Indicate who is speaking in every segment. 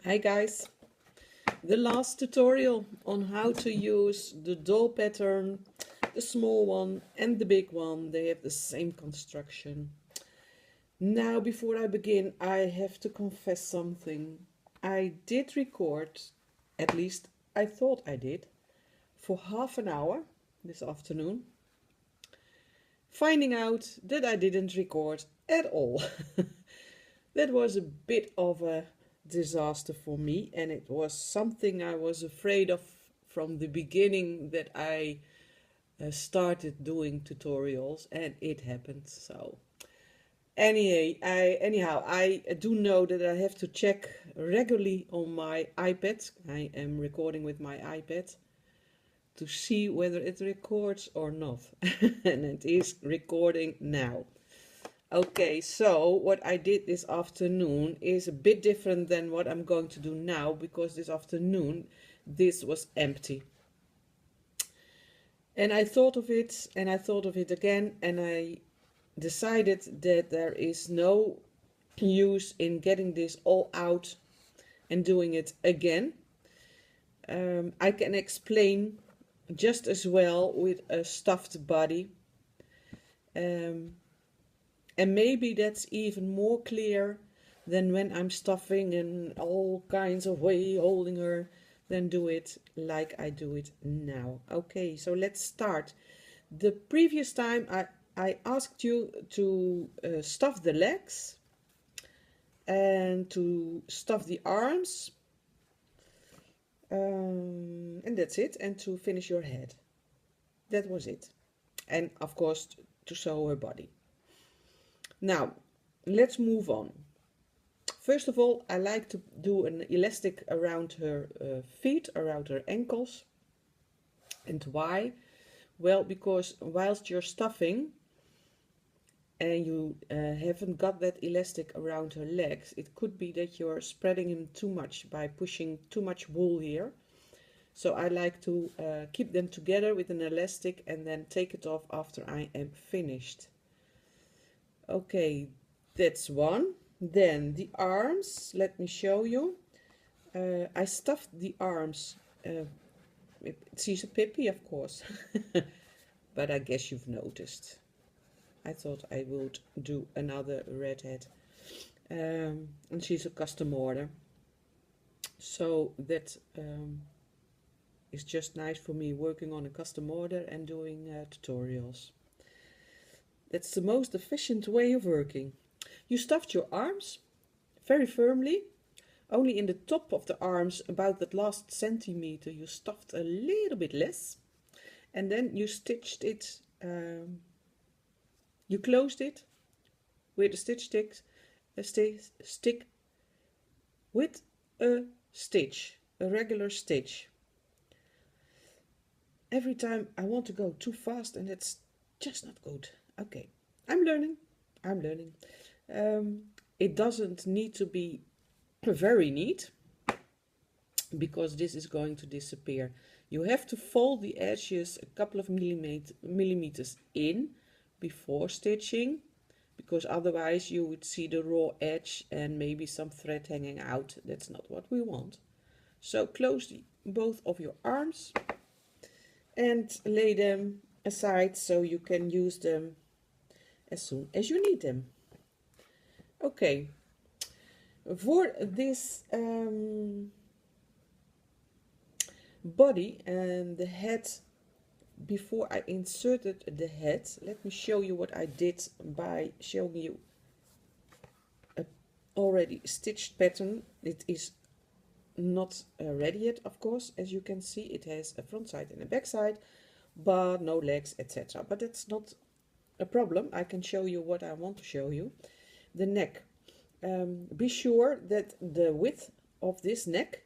Speaker 1: Hi guys, the last tutorial on how to use the doll pattern, the small one and the big one, they have the same construction. Now before I begin, I have to confess something. I did record, at least I thought I did, for half an hour this afternoon, finding out that I didn't record at all. That was a bit of a disaster for me, and it was something I was afraid of from the beginning that I started doing tutorials, and it happened. So anyhow, I do know that I have to check regularly on my iPad. I am recording with my iPad to see whether it records or not. And it is recording now. Okay, so what I did this afternoon is a bit different than what I'm going to do now, because this afternoon this was empty. And I thought of it, and I thought of it again, and I decided that there is no use in getting this all out and doing it again. I can explain just as well with a stuffed body. And maybe that's even more clear than when I'm stuffing in all kinds of way, holding her, then do it like I do it now. Okay, so let's start. The previous time I asked you to stuff the legs and to stuff the arms, and that's it, and to finish your head. That was it. And of course to sew her body. Now, let's move on. First of all, I like to do an elastic around her feet, around her ankles. And why? Well, because whilst you're stuffing and you haven't got that elastic around her legs, it could be that you're spreading them too much by pushing too much wool here. So I like to keep them together with an elastic and then take it off after I am finished. Okay, that's one. Then the arms, let me show you. I stuffed the arms. She's a Pippi, of course, but I guess you've noticed. I thought I would do another redhead. And she's a custom order. So that is just nice for me, working on a custom order and doing tutorials. That's the most efficient way of working. You stuffed your arms very firmly. Only in the top of the arms, about that last centimeter, you stuffed a little bit less. And then you stitched it, you closed it with a stitch stick with a stitch, a regular stitch. Every time I want to go too fast, and that's just not good. Okay, I'm learning. It doesn't need to be very neat, because this is going to disappear. You have to fold the edges a couple of millimeters in before stitching, because otherwise you would see the raw edge and maybe some thread hanging out. That's not what we want. So close both of your arms and lay them aside so you can use them as soon as you need them. Okay, for this body and the head, before I inserted the head, let me show you what I did by showing you a already stitched pattern. It is not ready yet, of course. As you can see, it has a front side and a back side, but no legs, etc. But that's not a problem. I can show you what I want to show you. The neck. Be sure that the width of this neck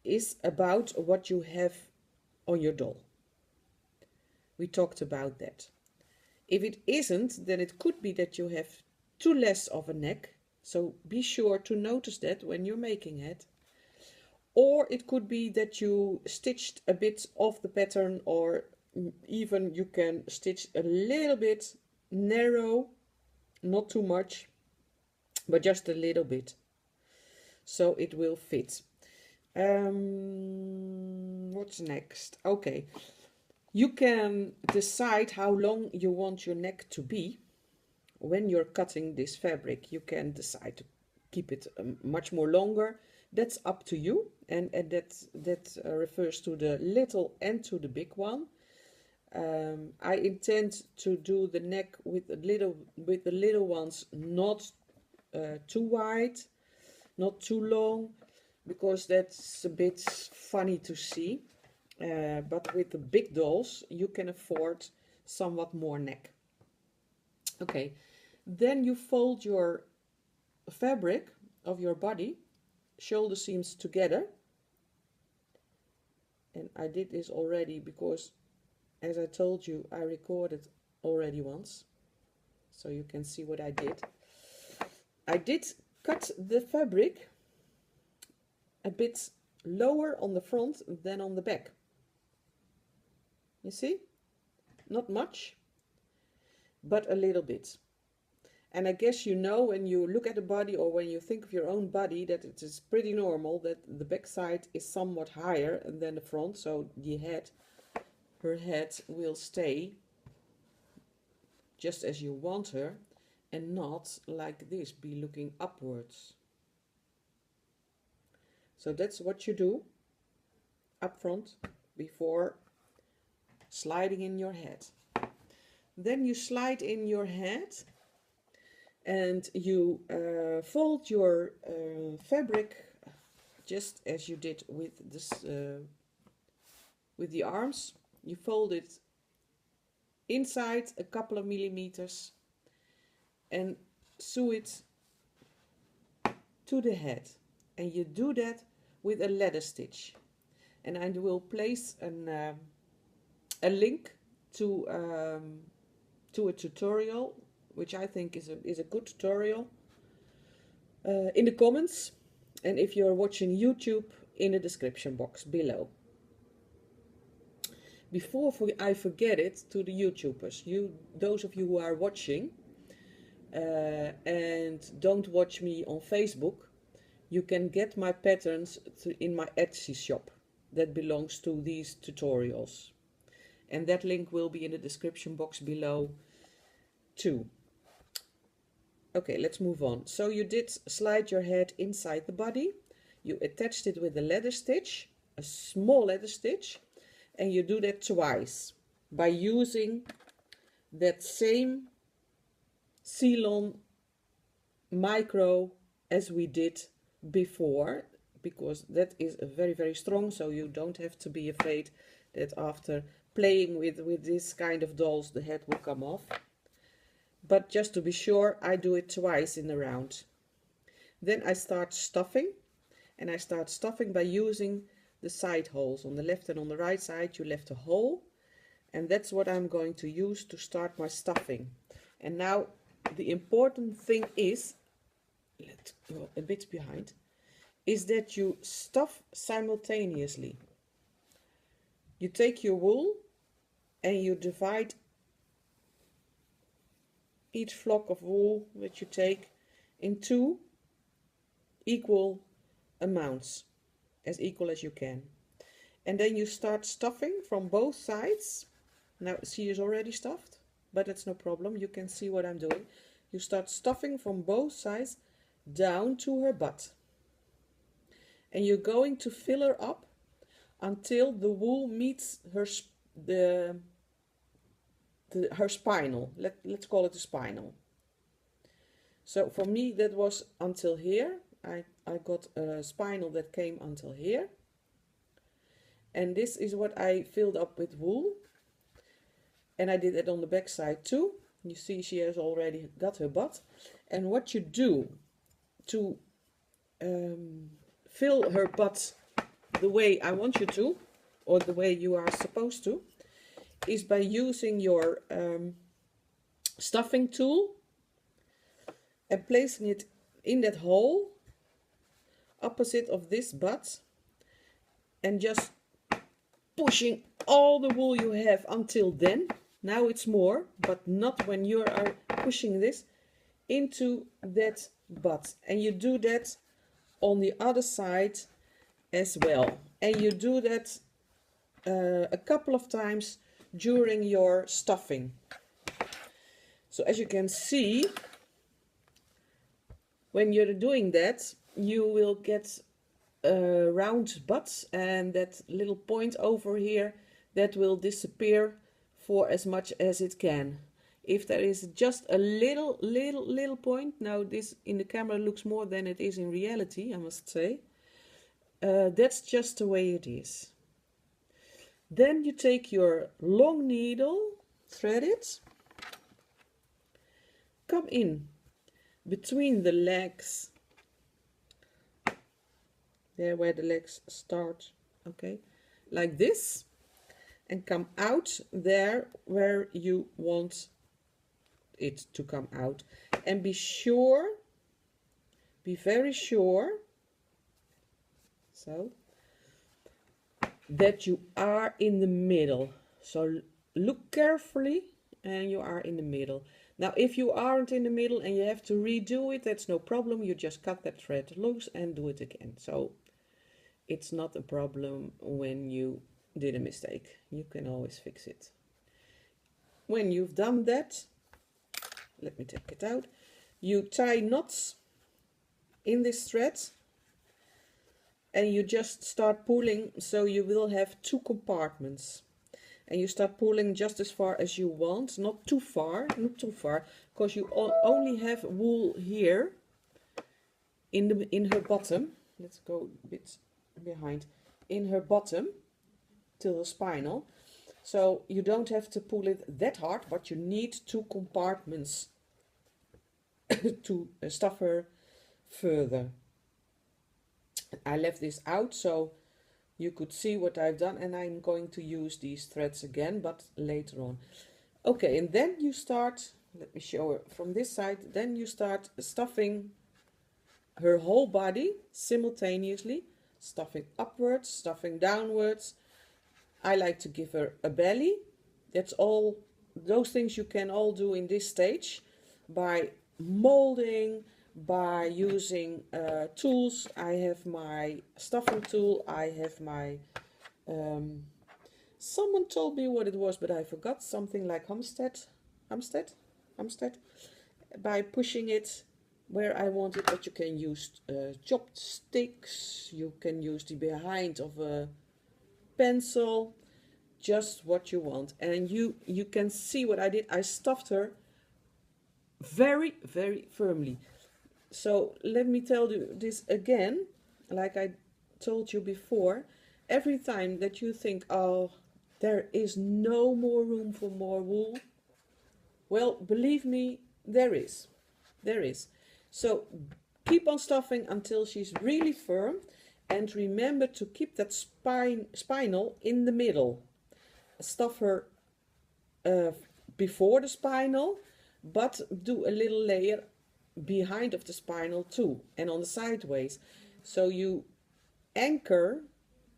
Speaker 1: is about what you have on your doll. We talked about that. If it isn't, then it could be that you have too less of a neck. So be sure to notice that when you're making it. Or it could be that you stitched a bit off the pattern, or even you can stitch a little bit narrow, not too much, but just a little bit. so it will fit. What's next? Okay, you can decide how long you want your neck to be. When you're cutting this fabric, you can decide to keep it much more longer. That's up to you, and that refers to the little and to the big one. I intend to do the neck with the little ones not too wide, not too long, because that's a bit funny to see. But with the big dolls, you can afford somewhat more neck. Okay, then you fold your fabric of your body, shoulder seams together. And I did this already because, as I told you, I recorded already once. So you can see what I did. I did cut the fabric a bit lower on the front than on the back. You see? Not much, but a little bit. And I guess you know, when you look at the body or when you think of your own body, that it is pretty normal that the back side is somewhat higher than the front. So the head, her head will stay just as you want her and not like this, be looking upwards. So that's what you do up front before sliding in your head. Then you slide in your head and you fold your fabric just as you did with this with the arms. You fold it inside a couple of millimeters and sew it to the head, and you do that with a ladder stitch. And I will place a link to a tutorial, which I think is a good tutorial, in the comments, and if you're watching YouTube, in the description box below. Before I forget it, to the YouTubers, those of you who are watching and don't watch me on Facebook, you can get my patterns in my Etsy shop that belongs to these tutorials, and that link will be in the description box below too. Okay, let's move on. So you did slide your head inside the body, you attached it with a ladder stitch, a small ladder stitch, and you do that twice by using that same Ceylon micro as we did before, because that is very, very strong, so you don't have to be afraid that after playing with this kind of dolls the head will come off. But just to be sure, I do it twice in a round. Then I start stuffing, and I start stuffing by using the side holes. On the left and on the right side you left a hole, and that's what I'm going to use to start my stuffing. And now the important thing is, let's go a bit behind, is that you stuff simultaneously. You take your wool and you divide each flock of wool that you take in 2 equal amounts, as equal as you can. And then you start stuffing from both sides. Now she is already stuffed, but that's no problem, you can see what I'm doing. You start stuffing from both sides down to her butt. And you're going to fill her up until the wool meets her her spinal. Let's call it a spinal. So for me that was until here. I got a spinal that came until here. And this is what I filled up with wool. And I did it on the back side too. You see she has already got her butt. And what you do to fill her butt the way I want you to, or the way you are supposed to, is by using your stuffing tool and placing it in that hole opposite of this butt, and just pushing all the wool you have until then. Now it's more, but not when you are pushing this into that butt. And you do that on the other side as well. And you do that a couple of times during your stuffing. So as you can see, when you're doing that, you will get a round butt, and that little point over here, that will disappear for as much as it can. If there is just a little point, now this in the camera looks more than it is in reality, I must say. That's just the way it is. Then you take your long needle, thread it, come in between the legs, there where the legs start, okay, like this, and come out there where you want it to come out. And be sure, be very sure, so that you are in the middle. So look carefully and you are in the middle. Now if you aren't in the middle and you have to redo it, that's no problem. You just cut that thread loose and do it again. So it's not a problem when you did a mistake. You can always fix it. When you've done that, let me take it out. You tie knots in this thread and you just start pulling, so you will have 2 compartments. And you start pulling just as far as you want, not too far, because you only have wool here in her bottom. Let's go a bit behind. In her bottom till the spinal. So you don't have to pull it that hard, but you need 2 compartments to stuff her further. I left this out so you could see what I've done, and I'm going to use these threads again, but later on. Okay, and then you start, let me show her from this side, then you start stuffing her whole body simultaneously, stuffing upwards, stuffing downwards. I like to give her a belly. That's all, those things you can all do in this stage by molding, by using tools. I have my stuffing tool, I have my someone told me what it was, but I forgot, something like Hamstead, by pushing it where I want it. But you can use chopped sticks, you can use the behind of a pencil, just what you want. And you can see what I did. I stuffed her very firmly. So let me tell you this again, like I told you before. Every time that you think, oh, there is no more room for more wool, well, believe me, there is. So keep on stuffing until she's really firm, and remember to keep that spinal in the middle. Stuff her before the spinal, but do a little layer behind of the spinal too, and on the sideways, so you anchor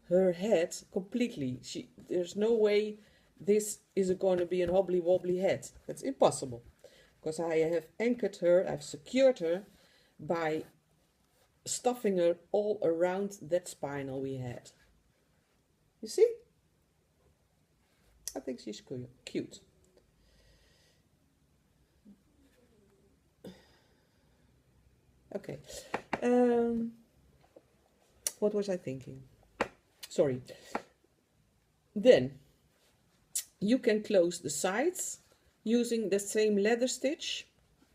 Speaker 1: her head completely. There's no way this is going to be a wobbly wobbly head. That's impossible, because I have anchored her, I've secured her by stuffing her all around that spinal we had. You see? I think she's cute. Okay, what was I thinking? Sorry. Then you can close the sides using the same leather stitch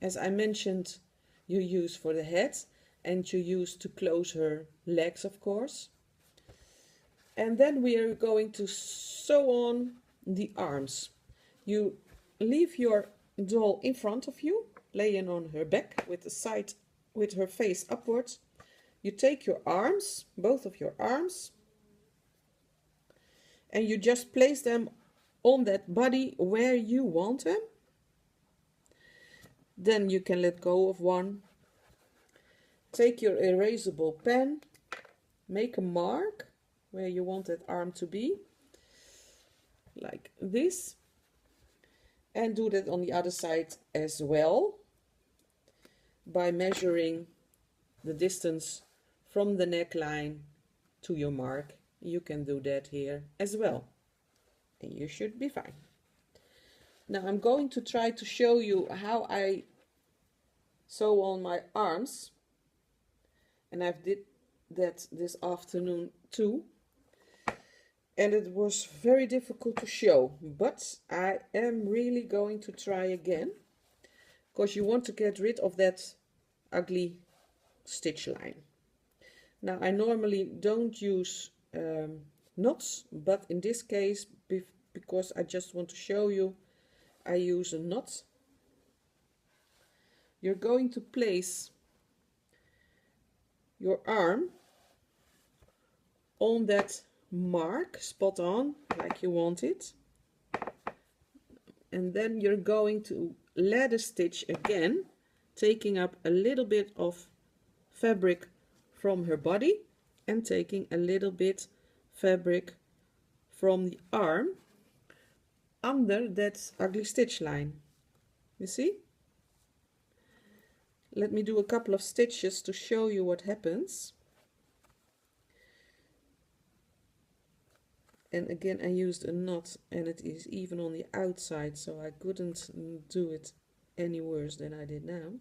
Speaker 1: as I mentioned you use for the head, and you use to close her legs, of course. And then we are going to sew on the arms. You leave your doll in front of you, laying on her back with her face upwards. You take your arms, both of your arms, and you just place them on that body where you want them. Then you can let go of one. Take your erasable pen, make a mark where you want that arm to be, like this, and do that on the other side as well by measuring the distance from the neckline to your mark. You can do that here as well, and you should be fine. Now I'm going to try to show you how I sew on my arms, and I've did that this afternoon too, and it was very difficult to show, but I am really going to try again, because you want to get rid of that ugly stitch line. Now I normally don't use knots, but in this case, because I just want to show you, I use a knot. You're going to place your arm on that mark, spot on, like you want it. And then you're going to ladder stitch again, taking up a little bit of fabric from her body and taking a little bit fabric from the arm under that ugly stitch line. You see? Let me do a couple of stitches to show you what happens. And again I used a knot, and it is even on the outside, so I couldn't do it any worse than I did now.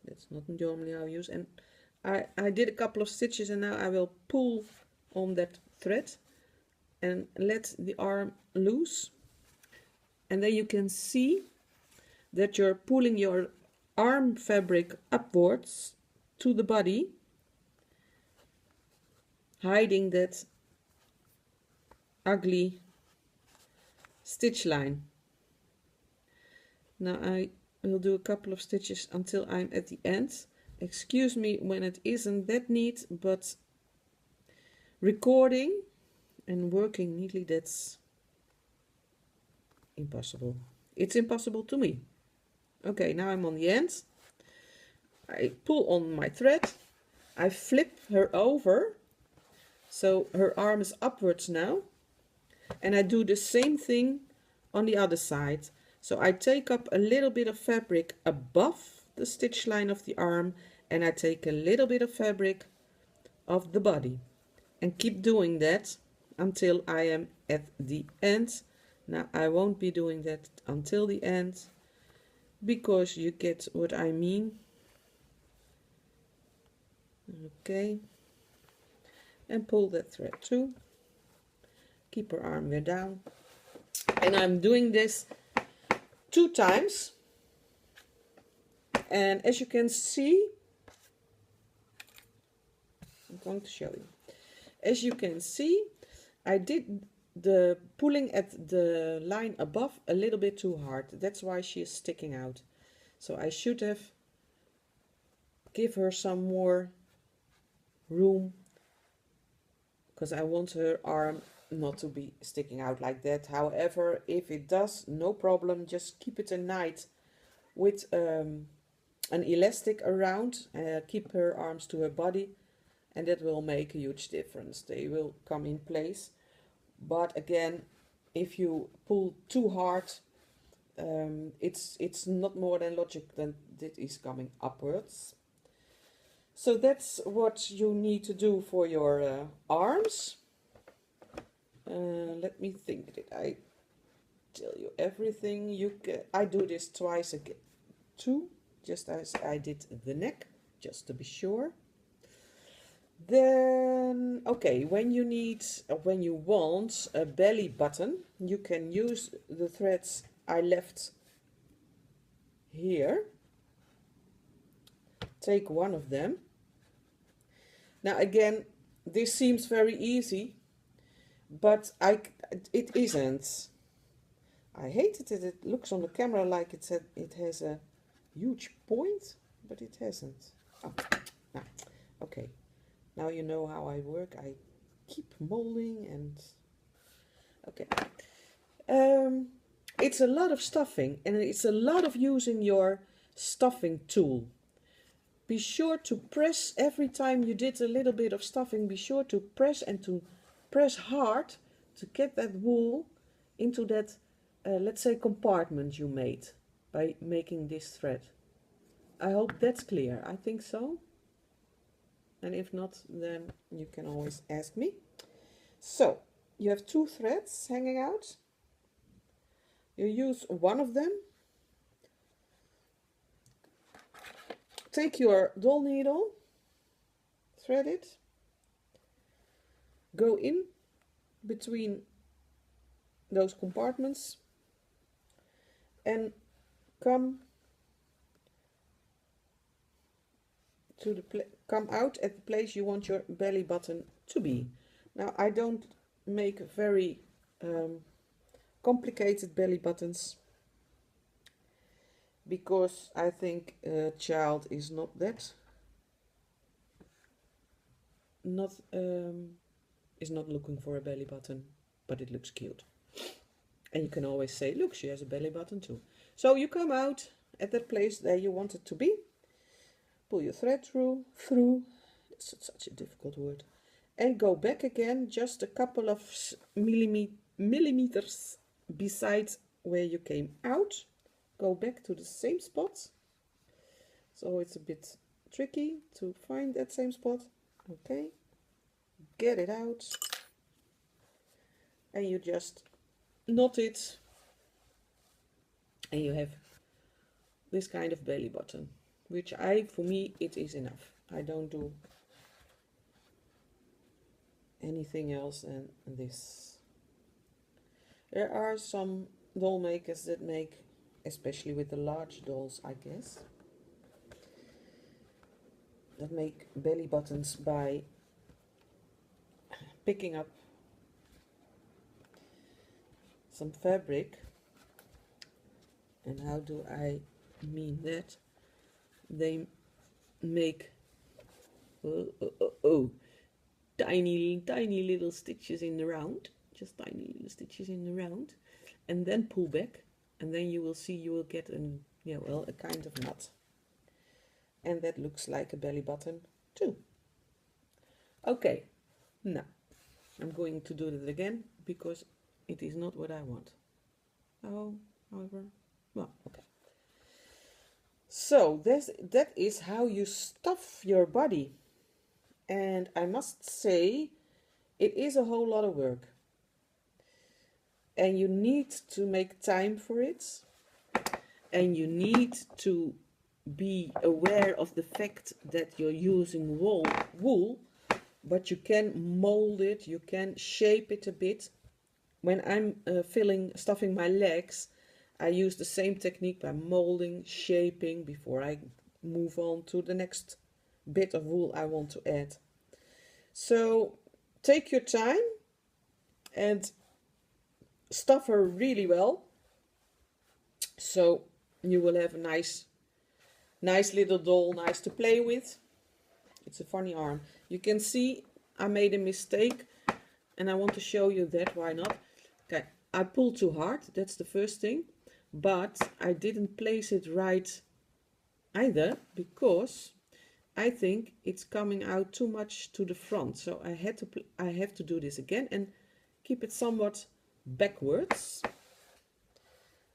Speaker 1: That's not normally how I use. And I did a couple of stitches, and now I will pull on that thread and let the arm loose. And then you can see that you're pulling your arm fabric upwards to the body, hiding that ugly stitch line. Now I will do a couple of stitches until I'm at the end. Excuse me when it isn't that neat, but recording and working neatly, that's impossible. It's impossible to me. Okay, now I'm on the end. I pull on my thread, I flip her over, so her arm is upwards now, and I do the same thing on the other side. So I take up a little bit of fabric above the stitch line of the arm, and I take a little bit of fabric of the body, and keep doing that until I am at the end. Now I won't be doing that until the end, because you get what I mean. Okay, and pull that thread through, keep her arm weer down, and I'm doing this 2 times. And as you can see, I'm going to show you. As you can see, I did the pulling at the line above a little bit too hard. That's why she is sticking out. So I should have give her some more room, because I want her arm not to be sticking out like that. However, if it does, no problem, just keep it a night with an elastic around, keep her arms to her body, and that will make a huge difference. They will come in place. But again, if you pull too hard, it's not more than logic that it is coming upwards. So that's what you need to do for your arms. Let me think. Did I tell you everything? I do this twice again too, just as I did the neck, just to be sure. Then, okay, when you want a belly button, you can use the threads I left here. Take one of them. Now again, this seems very easy, but it isn't. I hate it that it looks on the camera like it has a huge point, but it hasn't. Oh, now, okay. Now you know how I work. I keep molding and... Okay. It's a lot of stuffing, and it's a lot of using your stuffing tool. Be sure to press every time you did a little bit of stuffing. Be sure to press, and to press hard to get that wool into that, let's say, compartment you made by making this thread. I hope that's clear. I think so. and if not, then you can always ask me. So you have 2 threads hanging out. You use one of them. Take your doll needle, thread it, go in between those compartments and come out at the place you want your belly button to be. Now I don't make very complicated belly buttons because I think a child is not looking for a belly button, but it looks cute. And you can always say, look, she has a belly button too. So you come out at that place that you want it to be. Pull your thread through, it's such a difficult word, and go back again just a couple of millimeters beside where you came out. Go back to the same spot. So it's a bit tricky to find that same spot. Okay, get it out, and you just knot it, and you have this kind of belly button, which for me, it is enough. I don't do anything else than this. There are some doll makers that make, especially with the large dolls, I guess, that make belly buttons by picking up some fabric. And how do I mean that? They make tiny little stitches in the round, just tiny little stitches in the round, and then pull back, and then you will see you will get a kind of knot, and that looks like a belly button too. Okay, now I'm going to do that again because it is not what I want. However, well, okay. So that is how you stuff your body, and I must say it is a whole lot of work, and you need to make time for it, and you need to be aware of the fact that you're using wool, but you can mold it, you can shape it a bit. When I'm stuffing my legs, I use the same technique by molding, shaping, before I move on to the next bit of wool I want to add. So take your time and stuff her really well, so you will have a nice little doll, nice to play with. It's a funny arm. You can see I made a mistake, and I want to show you that. Why not? Okay, I pulled too hard, that's the first thing, but I didn't place it right either, because I think it's coming out too much to the front. So I have to do this again and keep it somewhat backwards,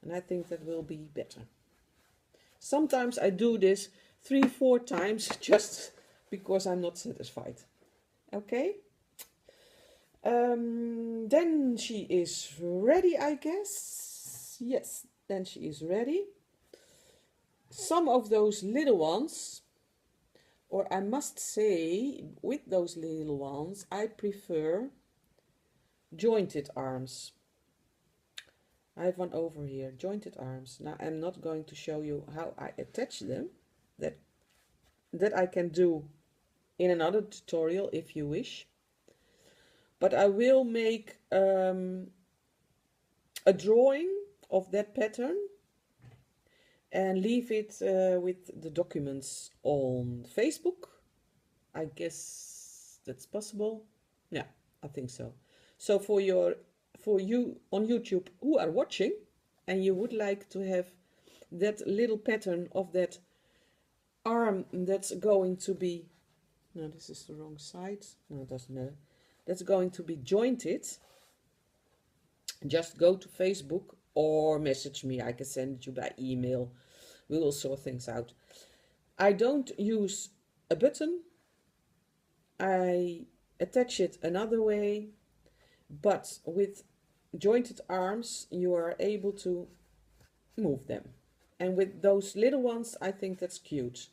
Speaker 1: and I think that will be better. Sometimes I do this 3-4 times just because I'm not satisfied. Okay, then she is ready, I guess. Yes, then she is ready. Some of those little ones, or I must say, with those little ones, I prefer jointed arms. I have one over here, jointed arms. Now I'm not going to show you how I attach them. That I can do in another tutorial if you wish. But I will make a drawing of that pattern and leave it with the documents on Facebook. I guess that's possible. Yeah, I think so. So for you on YouTube who are watching and you would like to have that little pattern of that arm that's going to be, no, this is the wrong side, no, it doesn't matter, that's going to be jointed, just go to Facebook or message me. I can send it you by email. We will sort things out. I don't use a button I attach it another way, but with jointed arms you are able to move them. And with those little ones, I think that's cute.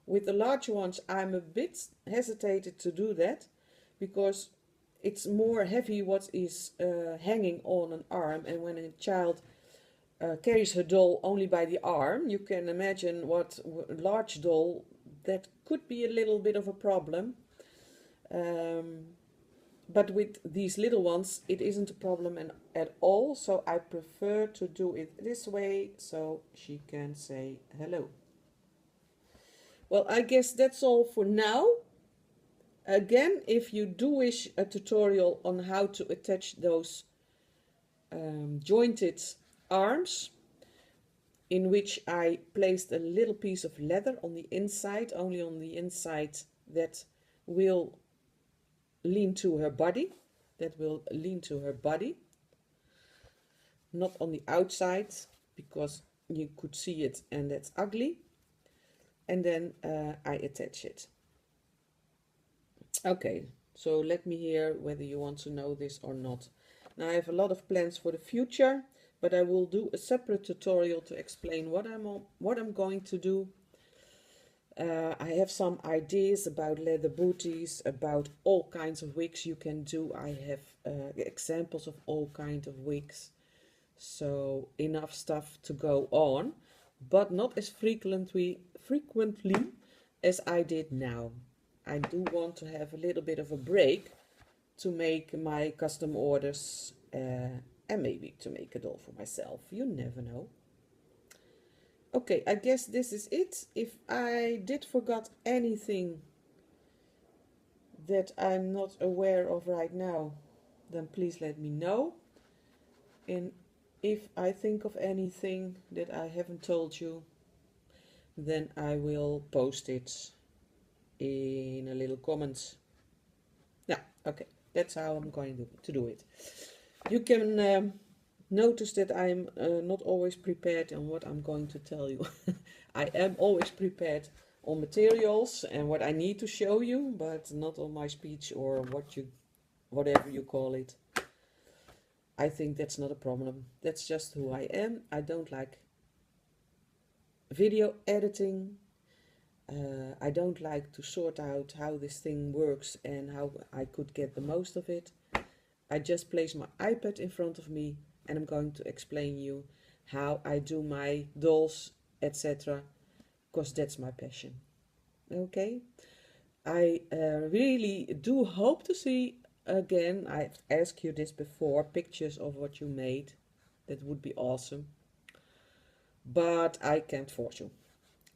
Speaker 1: With the larger ones, I'm a bit hesitated to do that because it's more heavy what is hanging on an arm. And when a child carries her doll only by the arm, you can imagine what a large doll, that could be a little bit of a problem. But with these little ones, it isn't a problem at all. So I prefer to do it this way so she can say hello. Well, I guess that's all for now. Again, if you do wish a tutorial on how to attach those jointed arms, in which I placed a little piece of leather on the inside, only on the inside, that will lean to her body, not on the outside, because you could see it and that's ugly. And then I attach it. Okay, so let me hear whether you want to know this or not. Now I have a lot of plans for the future, but I will do a separate tutorial to explain what I'm going to do. I have some ideas about leather booties, about all kinds of wigs you can do. I have examples of all kinds of wigs. So enough stuff to go on, but not as frequently as I did now. I do want to have a little bit of a break to make my custom orders and maybe to make a doll for myself. You never know. Okay, I guess this is it. If I did forget anything that I'm not aware of right now, then please let me know. And if I think of anything that I haven't told you, then I will post it in a little comment. Yeah, okay, that's how I'm going to do it. You can notice that I'm not always prepared on what I'm going to tell you. I am always prepared on materials and what I need to show you, but not on my speech or whatever you call it. I think that's not a problem. That's just who I am. I don't like video editing. I don't like to sort out how this thing works and how I could get the most of it. I just place my iPad in front of me and I'm going to explain you how I do my dolls, etc. because that's my passion. Okay? I really do hope to see again, I've asked you this before, pictures of what you made. That would be awesome. But I can't force you.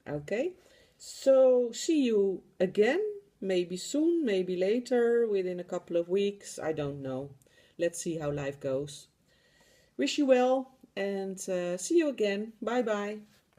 Speaker 1: Okay? So see you again, maybe soon, maybe later, within a couple of weeks, I don't know. Let's see how life goes. Wish you well and see you again. Bye bye.